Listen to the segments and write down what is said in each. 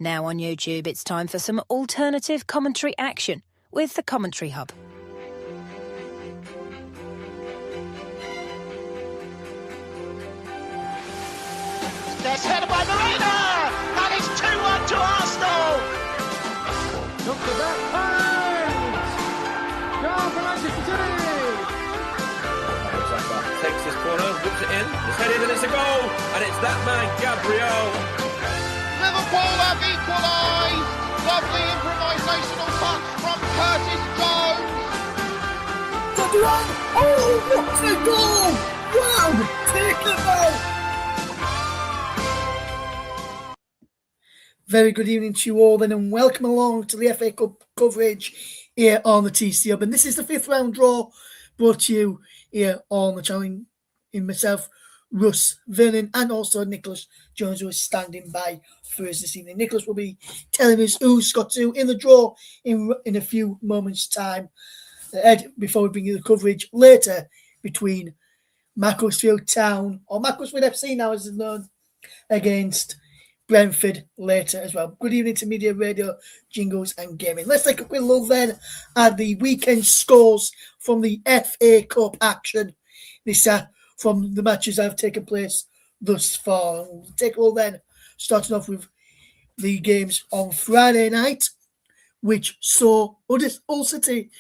Now on YouTube, it's time for some alternative commentary action with the Commentary Hub. Gets headed by Marina, and it's 2-1 to Arsenal. Look at that point! Goal for Manchester City! Takes his corner, whips it in, it's headed and it's a goal, and it's that man, Gabriel. Liverpool have equalised. Lovely improvisational touch from Curtis Jones. Oh, what a goal! Wow, take it out! Very good evening to you all then, and welcome along to the FA Cup coverage here on the TCHub. And this is the fifth round draw brought to you here on the channel in myself, Russ, Vernon, and also Nicholas Jones, who is standing by for us this evening. Nicholas will be telling us who's got to in the draw in a few moments' time. Ed, before we bring you the coverage later between Macclesfield Town, or Macclesfield FC now as it's known, against Brentford later as well. Good evening to Media Radio, Jingles and Gaming. Let's take a quick look then at the weekend scores from the FA Cup action. This from the matches that have taken place thus far. We'll take a look then, starting off with the games on Friday night, which saw Hull City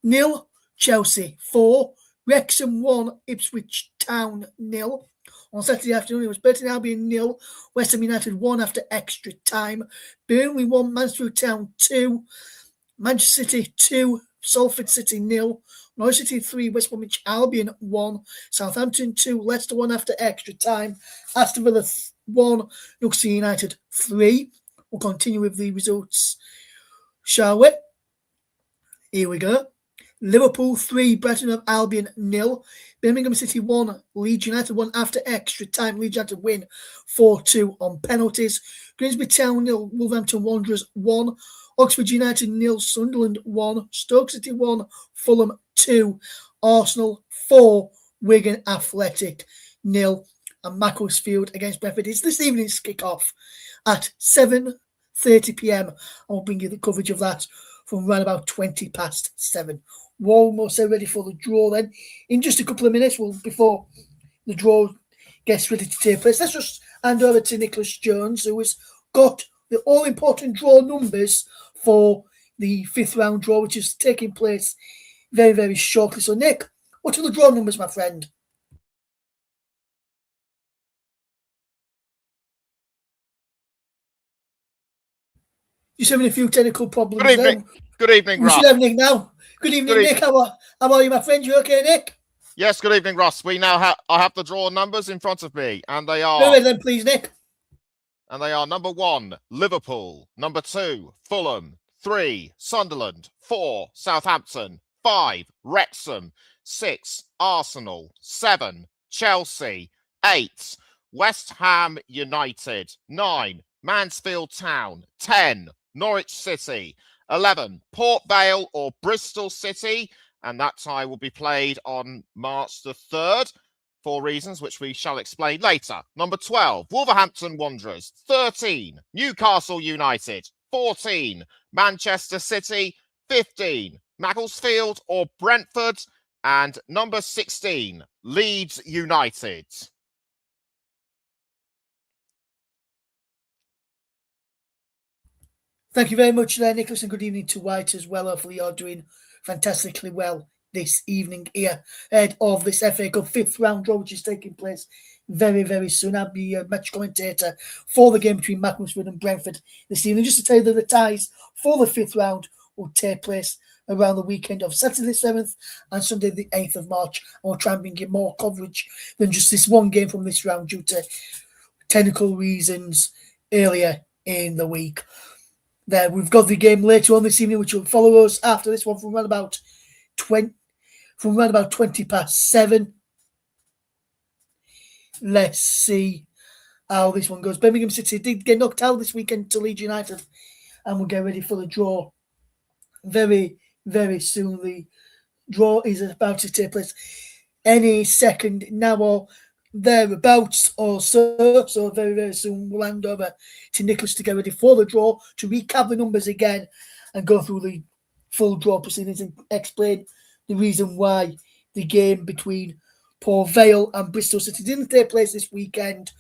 0, Chelsea 4, Wrexham 1, Ipswich Town 0. On Saturday afternoon, it was Burton Albion 0, West Ham United 1 after extra time, Burnley 1, Mansfield Town 2, Manchester City 2, Salford City 0, Norwich City 3, West Bromwich Albion 1, Southampton 2, Leicester 1 after extra time, Aston Villa 1, Newcastle United 3. We'll continue with the results, shall we? Here we go. Liverpool 3, Brighton of Albion 0, Birmingham City 1, Leeds United 1 after extra time. Leeds United win 4-2 on penalties. Grimsby Town 0, Wolverhampton Wanderers 1, Oxford United 0, Sunderland 1, Stoke City 1, Fulham 2, Arsenal 4, Wigan Athletic 0, and Macclesfield against Brentford. It's this evening's kick-off at 7:30pm. I'll bring you the coverage of that from around about 20 past 7. We're almost ready for the draw then. In just a couple of minutes, before the draw gets ready to take place, let's just hand over to Nicholas Jones, who has got the all-important draw numbers for the fifth round draw, which is taking place very, very shortly. So, Nick, what are the draw numbers, my friend? Just having a few technical problems. Good evening. Good evening, Ross. We should have Nick now. Good evening, Nick. How are you, my friend? You okay, Nick? Yes, good evening, Ross. We now I have the draw numbers in front of me, and they are... Go ahead then, please, Nick. And they are number 1, Liverpool. Number 2, Fulham. 3, Sunderland. 4, Southampton. 5, Wrexham. 6, Arsenal. 7, Chelsea. 8, West Ham United. 9, Mansfield Town. 10, Norwich City. 11, Port Vale or Bristol City, and that tie will be played on March the 3rd for reasons which we shall explain later. Number 12, Wolverhampton Wanderers. 13, Newcastle United. 14, Manchester City. 15, Macclesfield or Brentford, and number 16, Leeds United. Thank you very much there, Nicholas, and good evening to White as well. Hopefully you're doing fantastically well this evening here ahead of this FA Cup fifth round draw, which is taking place very, very soon. I'll be a match commentator for the game between Macclesfield and Brentford this evening. Just to tell you that the ties for the fifth round will take place around the weekend of Saturday the 7th and Sunday the 8th of March. And we'll try and bring you more coverage than just this one game from this round due to technical reasons earlier in the week. There, we've got the game later on this evening, which will follow us after this one from around about 20 past 7. Let's see how this one goes. Birmingham City did get knocked out this weekend to Leeds United, and we'll get ready for the draw very, very soon. The draw is about to take place any second now, or thereabouts or so. So very, very soon we'll hand over to Nicholas to get ready for the draw, to recap the numbers again and go through the full draw proceedings and explain the reason why the game between Port Vale and Bristol City didn't take place this weekend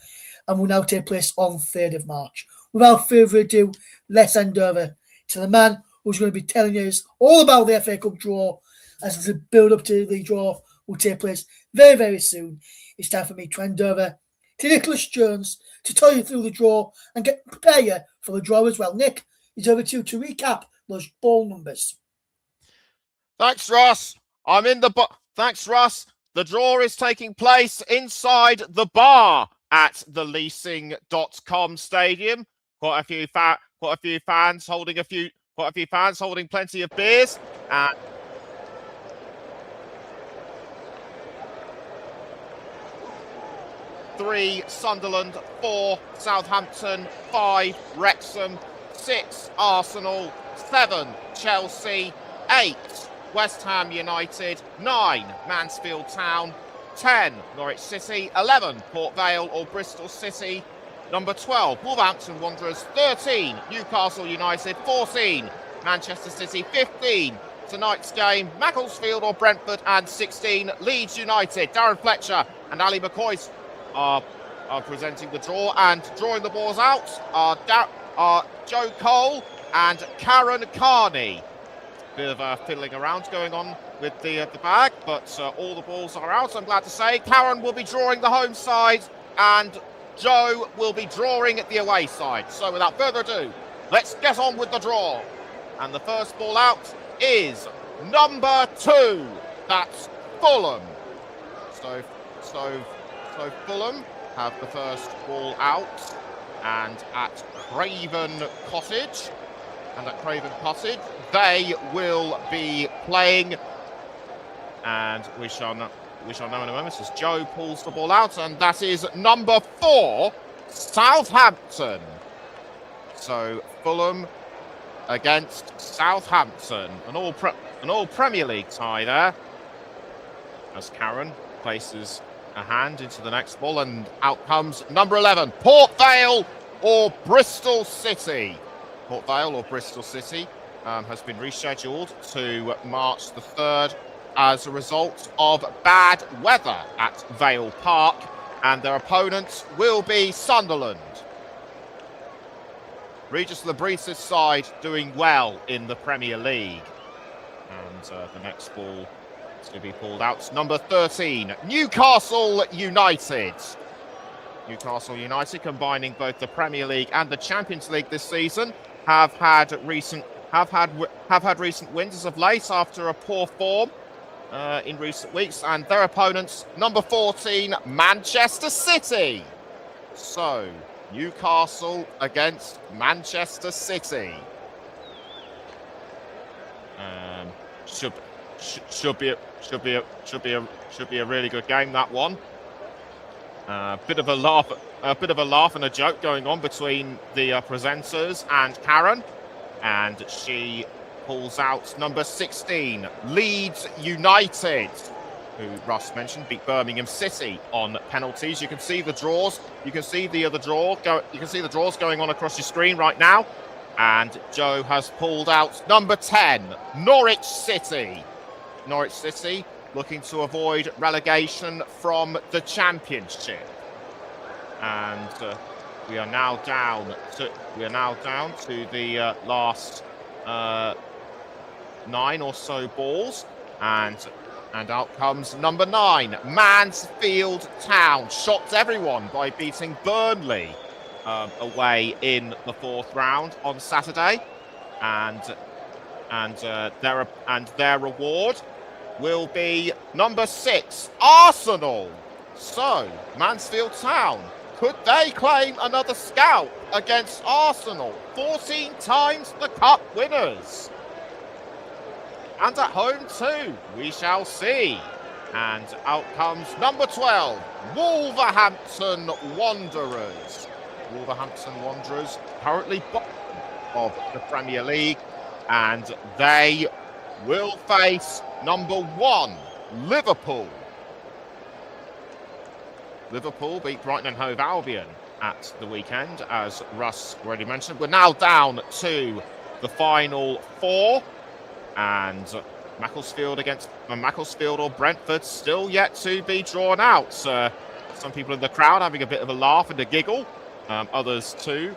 and will now take place on 3rd of March. Without further ado, let's hand over to the man who's going to be telling us all about the FA Cup draw as the build-up to the draw will take place very, very soon. It's time for me to hand over to Nicholas Jones to tell you through the draw and prepare you for the draw as well. Nick, it's over to you to recap those ball numbers. Thanks, Ross. Thanks, Russ. The draw is taking place inside the bar at the leasing.com stadium. Quite a few fans holding plenty of beers. And three Sunderland, 4 Southampton, 5 Wrexham, 6 Arsenal, 7 Chelsea, 8 West Ham United, 9 Mansfield Town, 10 Norwich City, 11 Port Vale or Bristol City, number 12 Wolverhampton Wanderers, 13 Newcastle United, 14 Manchester City, 15 tonight's game Macclesfield or Brentford, and 16 Leeds United. Darren Fletcher and Ali McCoy are presenting the draw, and drawing the balls out are Joe Cole and Karen Carney. Bit of fiddling around going on with the bag, but all the balls are out, I'm glad to say. Karen will be drawing the home side and Joe will be drawing the away side. So without further ado, let's get on with the draw. And the first ball out is number 2. That's Fulham. So Fulham have the first ball out, and at Craven Cottage. They will be playing, and we shall know in a moment as Joe pulls the ball out, and that is number 4, Southampton. So Fulham against Southampton, an all Premier League tie there, as Karen places a hand into the next ball, and out comes number 11, Port Vale or Bristol City. Port Vale or Bristol City has been rescheduled to March the 3rd as a result of bad weather at Vale Park, and their opponents will be Sunderland. Regis Labrisse's side doing well in the Premier League. And the next ball is going to be pulled out. Number 13, Newcastle United. Newcastle United, combining both the Premier League and the Champions League this season, have had recent wins as of late after a poor form in recent weeks, and their opponents, number 14, Manchester City. So Newcastle against Manchester City. Should be a really good game, that one. Bit of a laugh and a joke going on between the presenters and Karen, and she pulls out number 16, Leeds United, who Russ mentioned beat Birmingham City on penalties. You can see the draws. You can see the draws going on across your screen right now. And Joe has pulled out number 10, Norwich City. Norwich City looking to avoid relegation from the Championship. And we are now down to the last 9 or so balls, and out comes number 9, Mansfield Town. Shocked everyone by beating Burnley away in the 4th round on Saturday, and their reward will be number 6, Arsenal. So Mansfield Town, could they claim another scalp against Arsenal, 14 times the cup winners? And at home too, we shall see. And out comes number 12, Wolverhampton Wanderers. Wolverhampton Wanderers currently bottom of the Premier League, and they will face number 1, Liverpool. Liverpool beat Brighton and Hove Albion at the weekend, as Russ already mentioned. We're now down to the final 4, and Macclesfield or Brentford still yet to be drawn out. Some people in the crowd having a bit of a laugh and a giggle, others too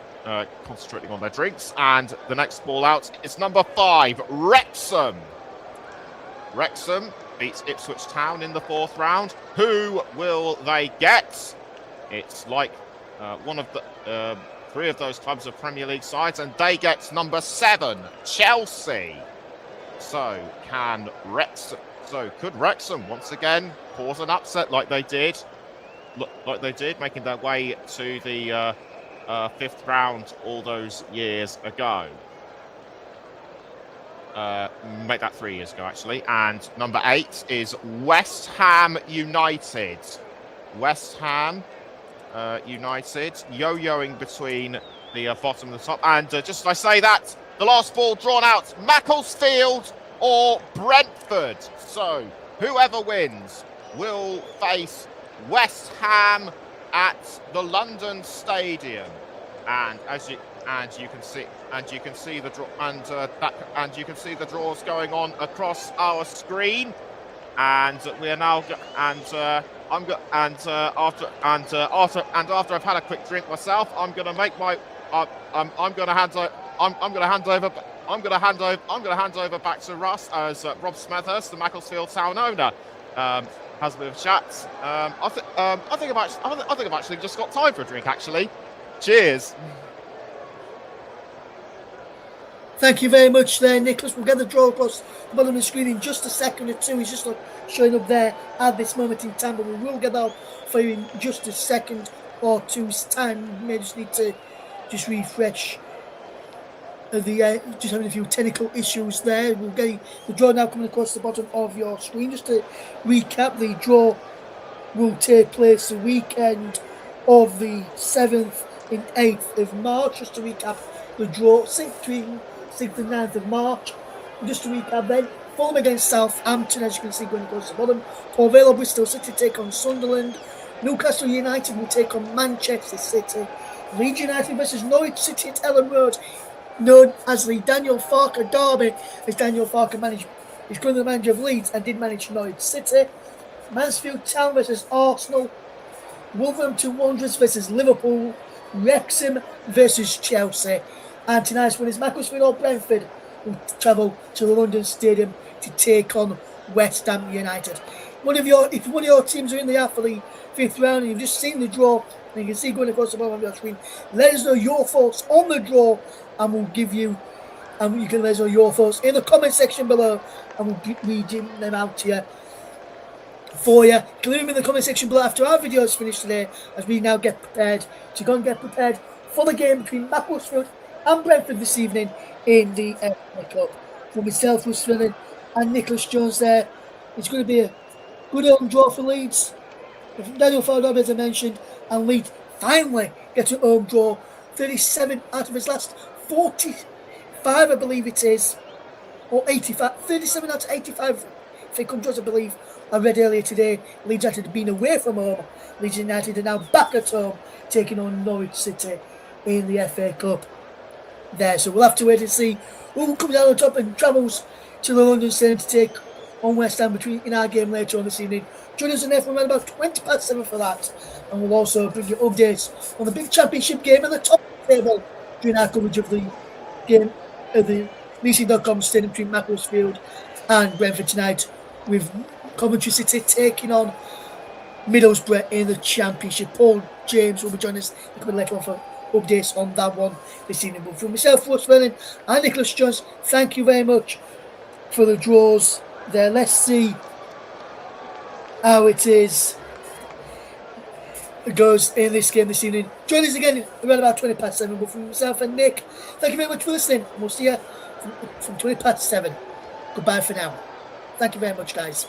concentrating on their drinks. And the next ball out is number 5, Wrexham. Wrexham beats Ipswich Town in the 4th round. Who will they get? It's like one of the 3 of those clubs are Premier League sides, and they get number 7, Chelsea. So could Wrexham once again cause an upset like they did, making their way to the 5th round all those years ago? Make that 3 years ago, actually. And number 8 is West Ham United. West Ham United yo-yoing between the bottom and the top. And just as I say that, the last ball drawn out, Macclesfield or Brentford. So whoever wins will face West Ham at the London Stadium. And you can see the draw, and you can see the draws going on across our screen. And we are now after I've had a quick drink myself, I'm going to make my I'm going to hand over back to Russ as Rob Smethurst, the Macclesfield Town owner, has a bit of chat. I think I've actually just got time for a drink. Actually, cheers. Thank you very much there, Nicholas. We'll get the draw across the bottom of the screen in just a second or two. He's just showing up there at this moment in time, but we will get that for you in just a second or two's time. We may just need to just refresh just having a few technical issues there. We'll get the draw now coming across the bottom of your screen. Just to recap, the draw will take place the weekend of the 7th and 8th of March. Just to recap, the draw 6th and 9th of March. And just to recap then, Fulham against Southampton, as you can see going across the bottom. Port Vale, Bristol City take on Sunderland. Newcastle United will take on Manchester City. Leeds United versus Norwich City at Ellen Road, known as the Daniel Farker Derby, as Daniel Farker is currently the manager of Leeds and did manage Norwich City. Mansfield Town versus Arsenal. Wolverhampton Wanderers versus Liverpool. Wrexham versus Chelsea. And tonight's one is Macclesfield or Brentford, who travel to the London Stadium to take on West Ham United. If one of your teams are in the half for the 5th round and you've just seen the draw, and you can see going across the bottom of your screen, let us know your thoughts on the draw, and we'll give you, and you can let us know your thoughts in the comment section below, and we'll be reading them out to you for you. You can leave them in the comment section below after our video is finished today, as we now get prepared to go and get prepared for the game between Macclesfield and Brentford this evening in the FA Cup. For myself, Russ Frilling, and Nicholas Jones there, it's going to be a good home draw for Leeds. Daniel Farker, as I mentioned, and Leeds finally get a home draw. 37 out of his last 45, I believe it is, or 85. 37 out of 85 FA Cup draws, I believe. I read earlier today, Leeds United had been away from home. Leeds United are now back at home, taking on Norwich City in the FA Cup there. So we'll have to wait and see who comes out on top and travels to the London Stadium to take on West Ham in our game later on this evening. Join us on F1 around about 7:20 for that. And we'll also bring you updates on the big championship game at the top of the table during our coverage of the game at the Leasing.com Stadium between Macclesfield and Brentford tonight, with Coventry City taking on Middlesbrough in the championship. Paul James will be joining us a couple later on for updates on that one this evening. But for myself, Russ Frilling, and Nicholas Jones, thank you very much for the draws there. Let's see how it goes in this game this evening. Join us again around about 7:20. But from myself and Nick, thank you very much for listening. We'll see you from 7:20. Goodbye for now. Thank you very much, guys.